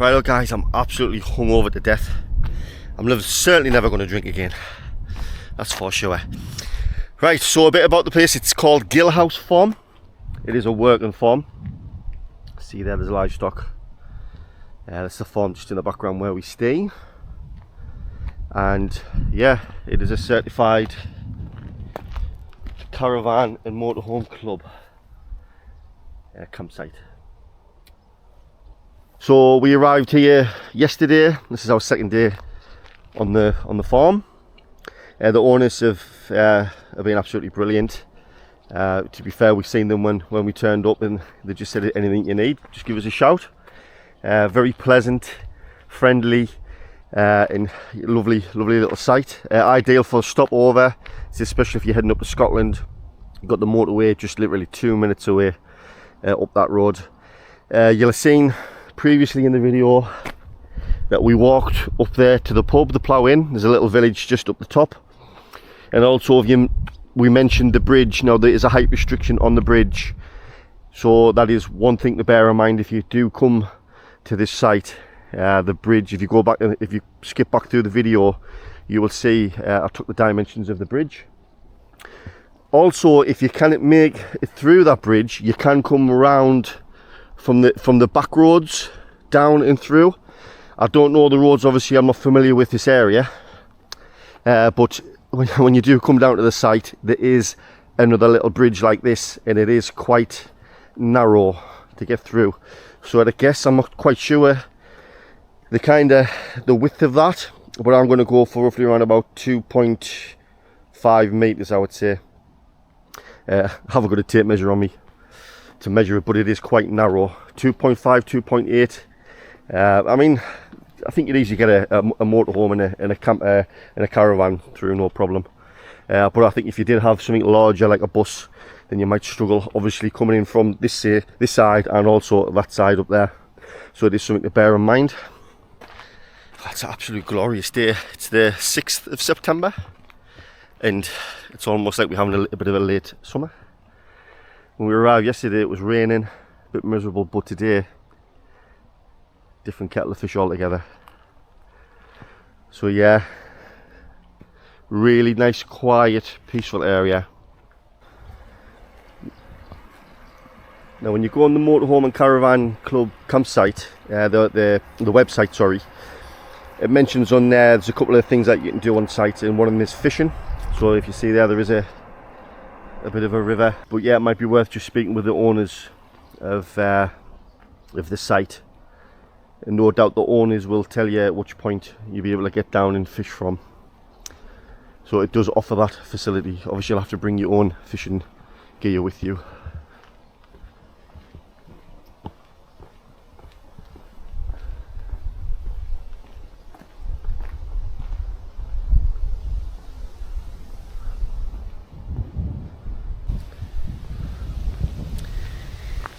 Right, well guys, I'm absolutely hungover to death. I'm certainly never going to drink again. That's for sure. Right, so a bit about the place. It's called GHYLL House Farm. It is a working farm. See there's livestock. That's the farm just in the background where we stay. And yeah, it is a certified caravan and motorhome club campsite. So we arrived here yesterday. This is our second day on the farm. The owners have been absolutely brilliant. To be fair, we've seen them when we turned up, and they just said anything you need, just give us a shout. Very pleasant, friendly, and lovely little site. Ideal for a stopover, especially if you're heading up to Scotland. You've got the motorway just literally 2 minutes away up that road. You'll have seen previously in the video that we walked up there to the pub, the Plough Inn. There's a little village just up the top. And also we mentioned the bridge. Now there is a height restriction on the bridge, so that is one thing to bear in mind if you do come to this site. The bridge, if you skip back through the video, you will see I took the dimensions of the bridge. Also, if you cannot make it through that bridge, you can come around from the back roads down and through. I don't know the roads, obviously I'm not familiar with this area, but when you do come down to the site, there is another little bridge like this, and it is quite narrow to get through. So I guess I'm not quite sure the width of that, but I'm going to go for roughly around about 2.5 meters, I would say. I haven't got a tape measure on me to measure it, but it is quite narrow. 2.5, 2.8. I mean, I think you'd easily get a motorhome and a caravan through, no problem. But I think if you did have something larger like a bus, then you might struggle, obviously coming in from this side and also that side up there. So it is something to bear in mind. It's an absolute glorious day. It's the 6th of September, and it's almost like we're having a little bit of a late summer. When we arrived yesterday, it was raining, a bit miserable, but today, different kettle of fish altogether. So yeah, really nice, quiet, peaceful area. Now when you go on the motorhome and caravan club campsite, the website, sorry, it mentions on there's a couple of things that you can do on site, and one of them is fishing. So if you see there is a bit of a river, but yeah, it might be worth just speaking with the owners of the site, and no doubt the owners will tell you at which point you'll be able to get down and fish from. So it does offer that facility. Obviously you'll have to bring your own fishing gear with you.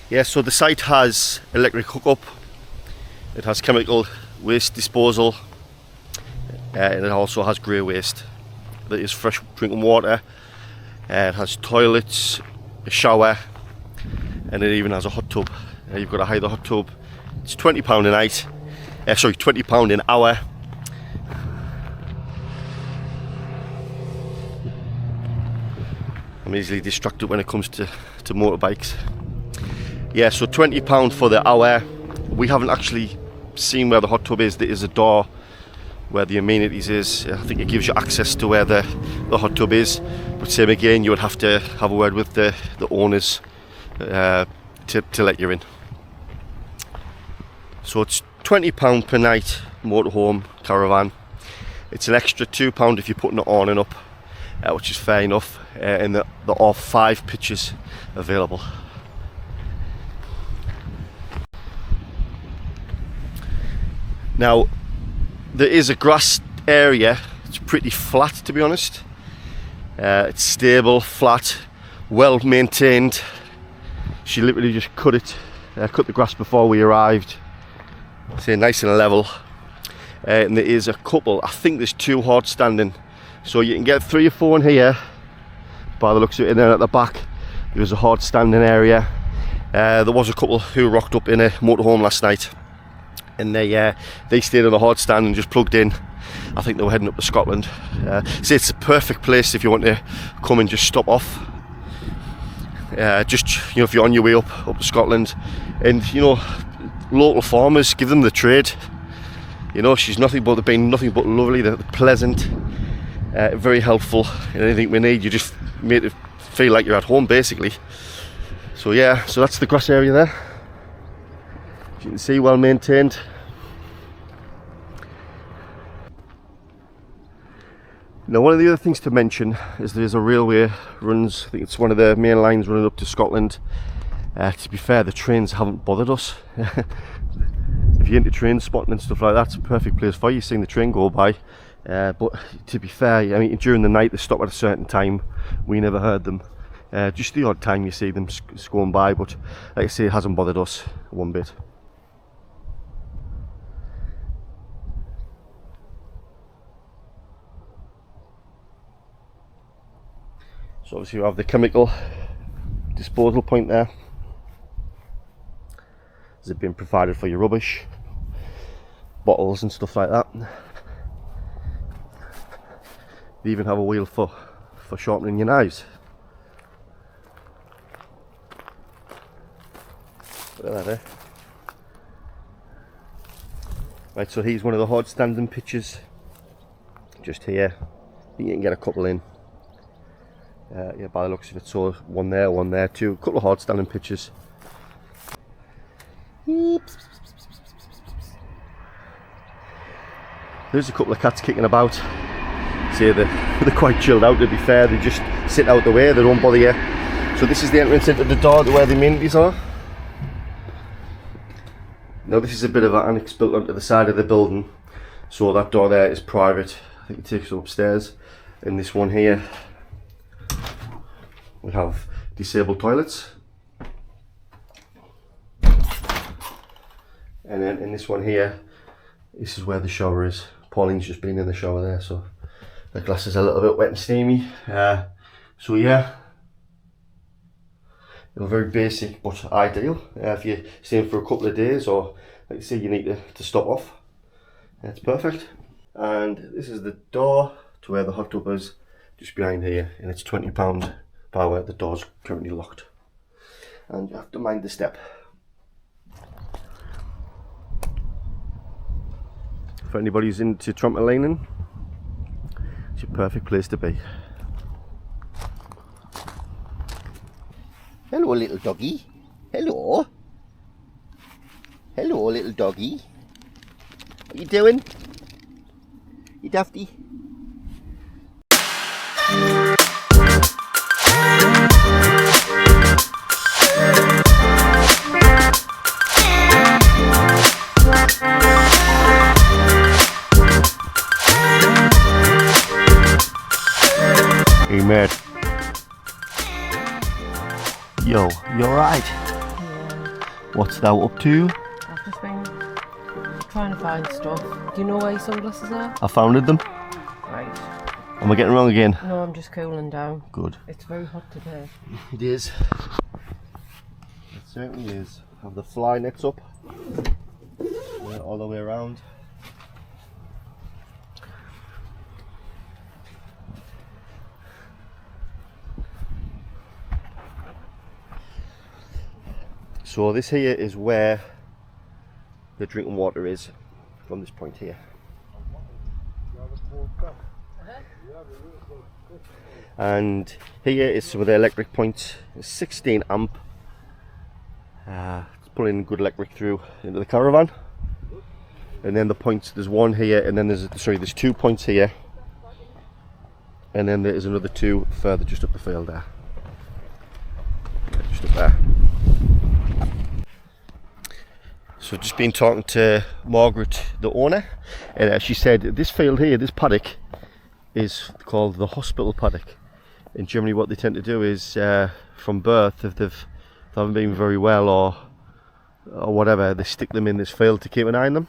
Yeah, so the site has electric hookup, it has chemical waste disposal, and it also has grey waste. There is fresh drinking water, it has toilets, a shower, and it even has a hot tub. You've got to hire the hot tub. It's £20 a night, sorry, £20 an hour. I'm easily distracted when it comes to motorbikes. Yeah, so £20 for the hour. We haven't actually seen where the hot tub is. There is a door where the amenities is. I think it gives you access to where the hot tub is. But same again, you would have to have a word with the owners to let you in. So it's £20 per night, motorhome, caravan. It's an extra £2 if you're putting it on and up, which is fair enough. And there are 5 pitches available. Now, there is a grass area. It's pretty flat, to be honest. It's stable, flat, well maintained. She literally just cut the grass before we arrived. So nice and level. And there is a couple, I think there's 2 hard standing. So you can get 3 or 4 in here, by the looks of it. And then at the back, there's a hard standing area. There was a couple who rocked up in a motorhome last night. and they stayed on a hard stand and just plugged in. I think they were heading up to Scotland. So it's a perfect place if you want to come and just stop off. Just, you know, if you're on your way up to Scotland, and you know, local farmers, give them the trade. You know, she's nothing but lovely. They're pleasant, very helpful, and anything we need, you just make it feel like you're at home, basically. So yeah, so that's the grass area there. As you can see, well maintained. Now, one of the other things to mention is there's a railway runs, I think it's one of the main lines running up to Scotland. To be fair, the trains haven't bothered us. If you're into train spotting and stuff like that, it's a perfect place for you, seeing the train go by. But to be fair, I mean, during the night they stop at a certain time. We never heard them. Just the odd time you see them going by, but like I say, it hasn't bothered us one bit. So obviously you have the chemical disposal point there. Has it been provided for your rubbish, bottles and stuff like that. They even have a wheel for sharpening your knives. Look at that, eh? Right, so here's one of the hard standing pitches. Just here. I think you can get a couple in. Yeah, by the looks of it, so one there, two, a couple of hard standing pitches. There's a couple of cats kicking about. See, they're quite chilled out, to be fair. They just sit out the way, they don't bother you. So this is the entrance into the door to where the amenities are. Now this is a bit of an annex built onto the side of the building, so that door there is private. I think it takes you upstairs. And this one here, we have disabled toilets. And then in this one here, this is where the shower is. Pauline's just been in the shower there, so the glass is a little bit wet and steamy. So yeah, very basic but ideal. If you're staying for a couple of days, or like I say, you need to stop off, it's perfect. And this is the door to where the hot tub is, just behind here, and it's £20 per hour. The door's currently locked, and you have to mind the step. For anybody who's into trampolining, it's a perfect place to be. Hello, little doggy. Hello. Hello, little doggy. What you doing? You dafty? Hey, mate. Yo, you alright? Yeah. What's thou up to? I've just been trying to find stuff. Do you know where your sunglasses are? I founded them. Right. Am I getting wrong again? No, I'm just cooling down. Good. It's very hot today. It is. It certainly is. Have the fly nets up all the way around. So this here is where the drinking water is, from this point here. And here is some of the electric points. It's 16 amp. It's pulling good electric through into the caravan. And then the points, there's one here, and then there's 2 points here. And then there's another 2 further just up the field there. Yeah, just up there. So just been talking to Margaret, the owner, and she said this field here, this paddock, is called the hospital paddock. In Germany, what they tend to do is, from birth, if they haven't been very well or whatever, they stick them in this field to keep an eye on them.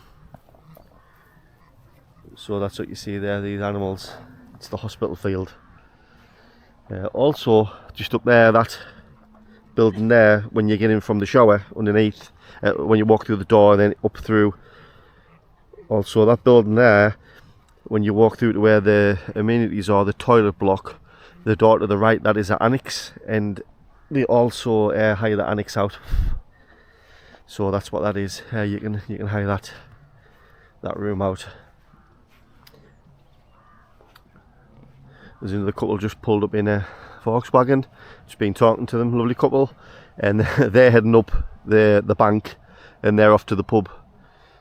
So that's what you see there, these animals. It's the hospital field. Also, just up there, that building there, when you get in from the shower underneath, when you walk through the door and then up through Also, that building there, when you walk through to where the amenities are, the toilet block, the door to the right, that is an annex, and they also hire the annex out. So that's what that is. You can hire that room out. There's another couple just pulled up in a Volkswagen. Just been talking to them, lovely couple, and they're heading up the bank, and they're off to the pub.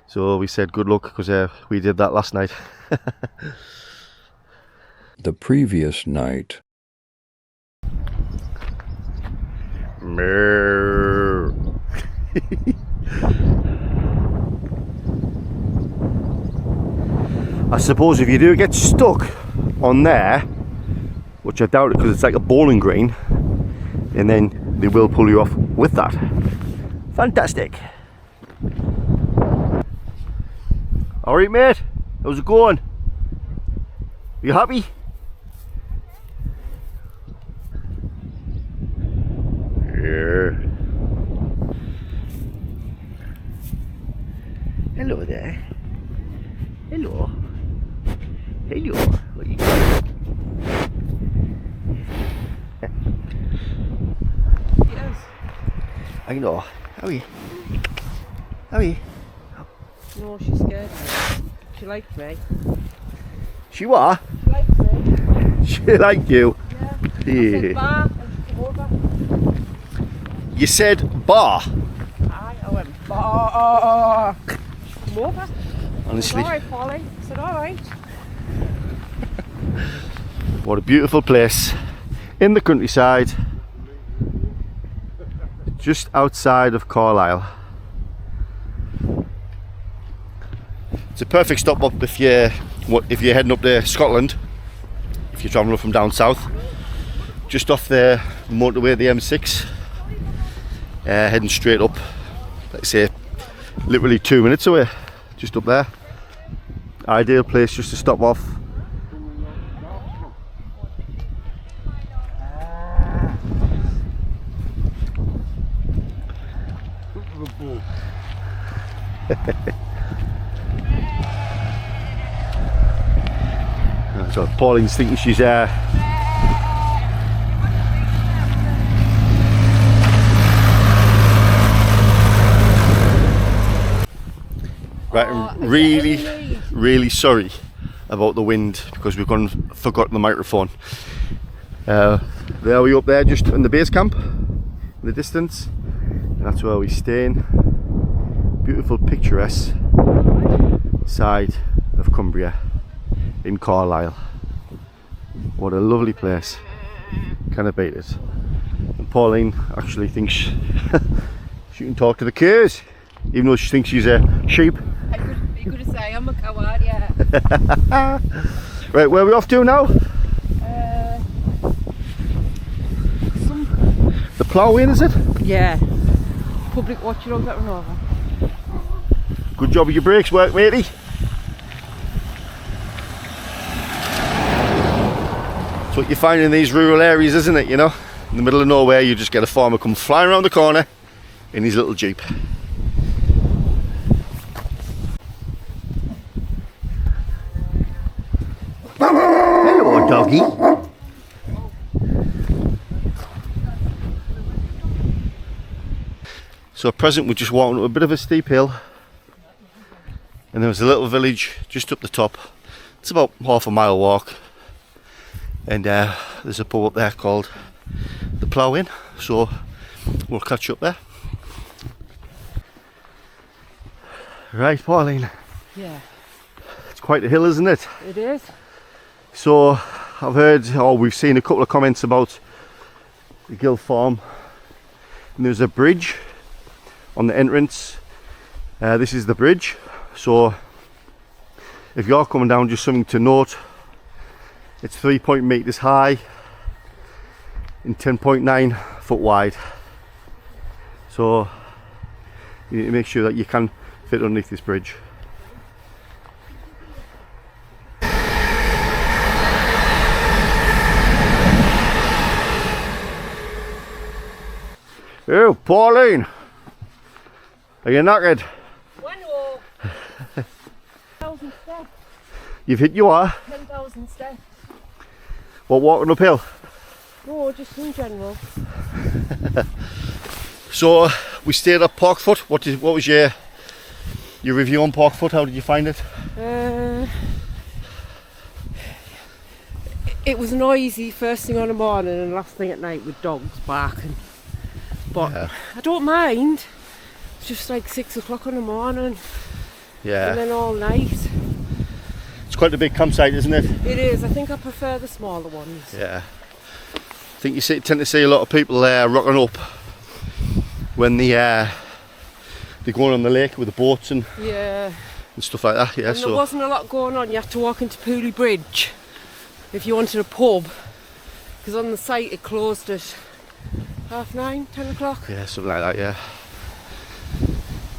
So we said good luck, because we did that last night. The previous night. I suppose if you do get stuck on there, which I doubt it because it's like a bowling green, and then they will pull you off with that. Fantastic. Alright mate, how's it going? You happy? Yeah. Hello there. Hello. Hello. What are you doing? Yes. I know. How are you? How are you? No, she's scared. She liked me. She what? She liked me. She liked you? Yeah. Yeah. I said bar and she came over. You said bar? Aye, I went bar. Come over. Honestly. Alright, Polly. I said alright. What a beautiful place. In the countryside. Just outside of Carlisle. It's a perfect stop up if you're heading up to Scotland, if you're travelling up from down south. Just off the motorway, the M6, heading straight up, let's say literally 2 minutes away, just up there. Ideal place just to stop off. So Pauline's thinking she's right, I'm really sorry about the wind, because we've forgotten the microphone. There we up there, just in the base camp, in the distance, and that's where we're staying. Beautiful, picturesque side of Cumbria in Carlisle. What a lovely place. Can't beat it. And Pauline actually thinks she can talk to the cows, even though she thinks she's a sheep. You could say I'm a coward, yeah. Right, where are we off to now? The plough in, is it? Yeah. Public watchdog that run over. Good job with your brakes work, matey. That's what you find in these rural areas, isn't it, you know? In the middle of nowhere, you just get a farmer come flying around the corner in his little Jeep. Hello, doggy. So at present we're just walking up a bit of a steep hill, and there was a little village just up the top. It's about half a mile walk, and there's a pub up there called the Plough Inn, so we'll catch up there. Right, Pauline. Yeah. It's quite a hill, isn't it? It is. So I've heard, or we've seen a couple of comments about the GHYLL farm, and there's a bridge on the entrance. This is the bridge, so if you're coming down, just something to note, it's 3 meters high and 10.9 foot wide, so you need to make sure that you can fit underneath this bridge. Oh, Pauline, are you knackered? One more. You've hit your 10,000 steps. what, walking uphill? No, just in general. So we stayed at Parkfoot. What was your review on Parkfoot? How did you find it? It was noisy first thing on the morning and last thing at night with dogs barking. But Yeah. I don't mind. It's just like 6 o'clock in the morning Yeah. and then all night. It's quite a big campsite, isn't it? It is. I think I prefer the smaller ones. Yeah. I think you tend to see a lot of people rocking up when they're going on the lake with the boats and stuff like that. Yeah. And there wasn't a lot going on. You had to walk into Pooley Bridge if you wanted a pub, because on the site it closed at 9:30, 10 o'clock. Yeah, something like that. Yeah.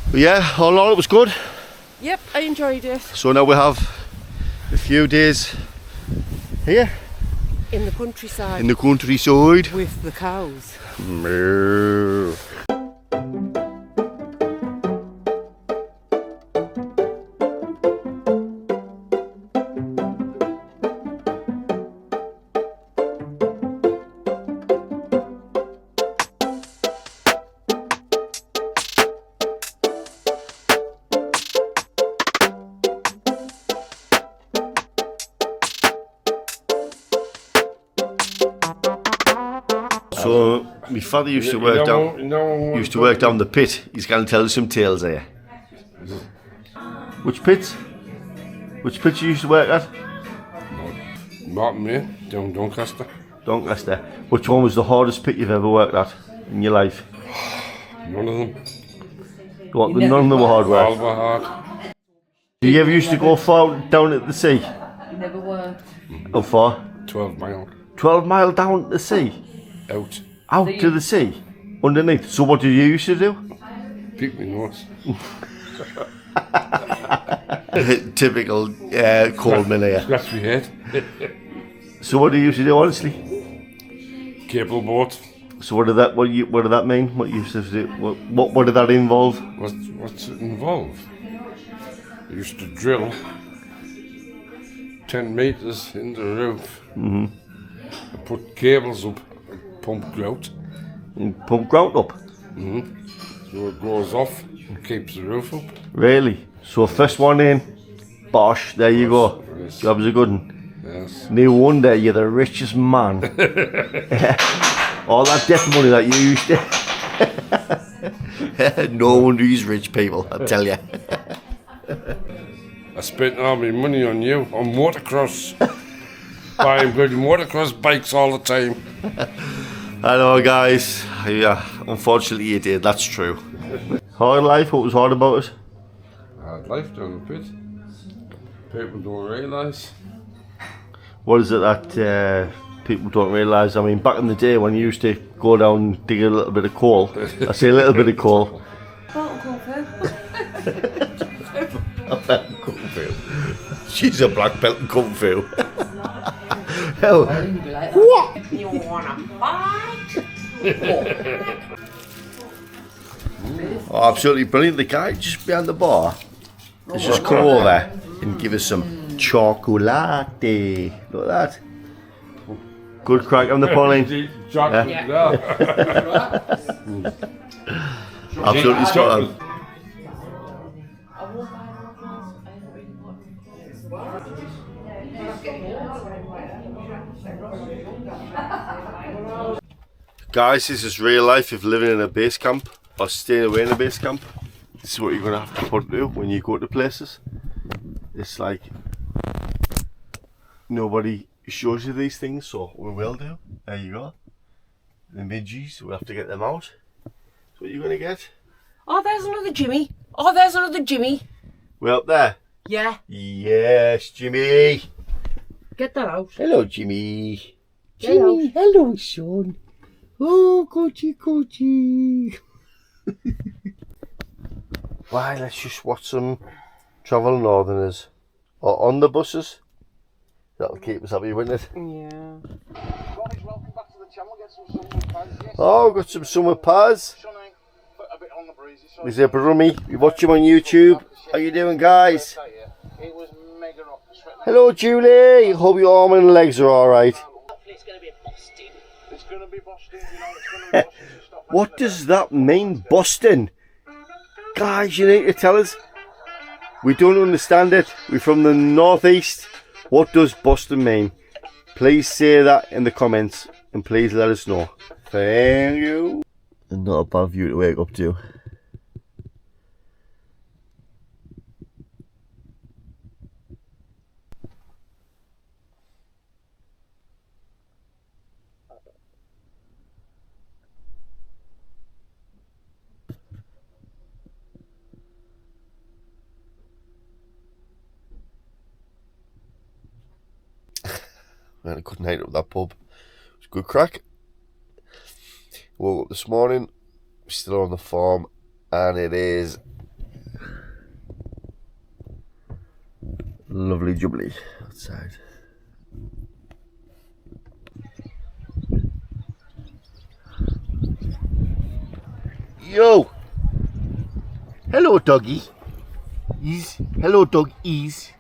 But yeah, all in all, it was good. Yep, I enjoyed it. So now we have a few days here In the countryside. in the countryside. With the cows. Moo. So my father used to work down the pit. He's going to tell us some tales here. Which pit? Which pit you used to work at? Martin May, down Doncaster. Doncaster. Which one was the hardest pit you've ever worked at in your life? None of them. What? None of them were hard All work. were hard. Do you ever used to go far down at the sea? You never worked. How far? 12 mile 12 mile down the sea? out. Out to the sea? Underneath? So what did you used to do? Pick me nose. Typical coal miner here. Scratch my head. So what do you used to do, honestly? Cable boat. So what did that mean? What you used to do? What did that involve? What's it involve? I used to drill 10 metres in the roof. And put cables up and pump grout. And pump grout up? So it goes off and keeps the roof up. Really? So first one in, bosh, there you go. Yes. Job's a good one. Yes. No wonder you're the richest man. All that death money that you used to. No wonder he's rich, people, I tell you. I spent all my money on you, on motocross. Buying good motocross bikes all the time. I know, guys. Yeah, unfortunately you did, that's true. Hard life, what was hard about it? Hard life down the pit. People don't realise. What is it that people don't realise? I mean, back in the day when you used to go down and dig a little bit of coal, I say a little bit of coal. She's a black belt in Kung Fu. What? You wanna fight? Oh, absolutely brilliant. The guy just behind the bar has just come over and give us some chocolate. Look at that. Good crack on the Pauline. Absolutely spot on. Guys, this is real life of living in a base camp or staying away in a base camp. This is what you're going to have to put to when you go to places. It's like nobody shows you these things, so we will do. There you go. The midgies, we'll have to get them out. That's what you're going to get. Oh, there's another Jimmy. Oh, there's another Jimmy. We're up there. Yeah. Yes, Jimmy. Get that out. Hello, Jimmy. Get Jimmy, hello, son. Oh, Coachy. Why, let's just watch some Travel Northerners. Or on the buses. That'll keep us happy, wouldn't it? Yeah. Welcome back to the channel. Get some summer pads. Yes. Oh, got some summer pads. Sunny, but a bit on the breezy side. Is there Brummy? We watch him on YouTube. How you doing, guys? It was mega rock. Hello, Julie. Hope your arm and legs are all right. Hopefully it's going to be busting. It's going to be busting, you know, it's going to be busting. So stop What making does that mean, busting? Guys, you need to tell us. We don't understand it. We're from the northeast. What does busting mean? Please say that in the comments and please let us know. Thank you. And not a bad view to wake up to. We had a good night at that pub. It was a good crack. Woke up this morning, still on the farm, and it is lovely jubbly outside. Yo! Hello, doggy. Hello, doggies.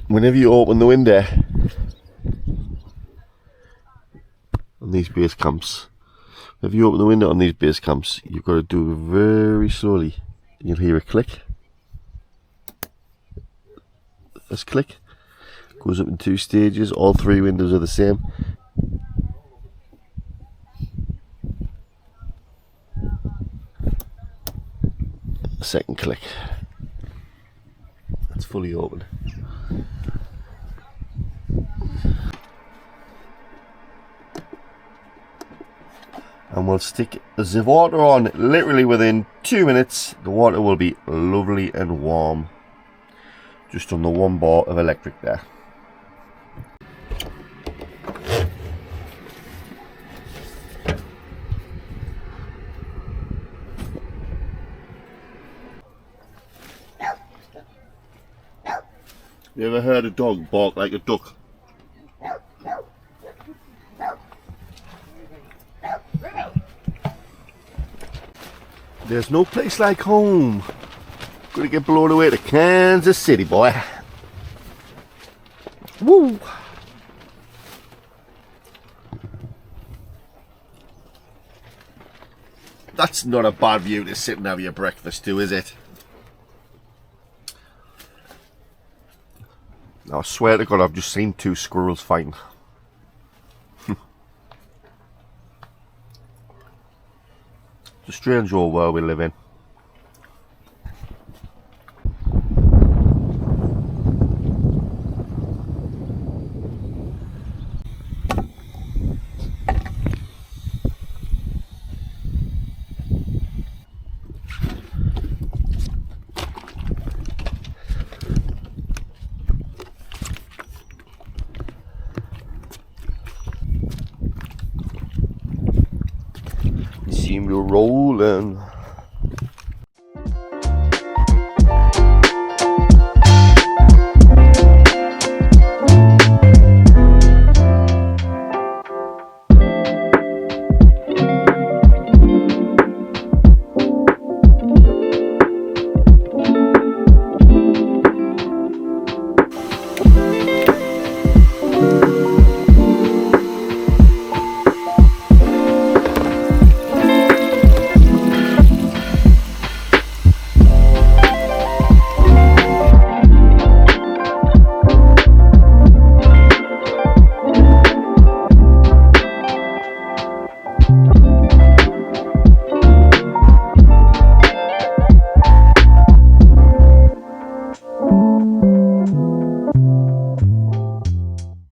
Whenever you open the window on these base camps, if you open the window on these base camps, you've got to do it very slowly. You'll hear a click. This click goes up in 2 stages. All 3 windows are the same. A second click. It's fully open. And we'll stick the water on literally within 2 minutes. The water will be lovely and warm. Just on the 1 bar of electric there. You ever heard a dog bark like a duck? There's no place like home. Gonna get blown away to Kansas City, boy. Woo! That's not a bad view to sit and have your breakfast to, is it? I swear to God, I've just seen 2 squirrels fighting. It's a strange old world we live in. Seem to roll and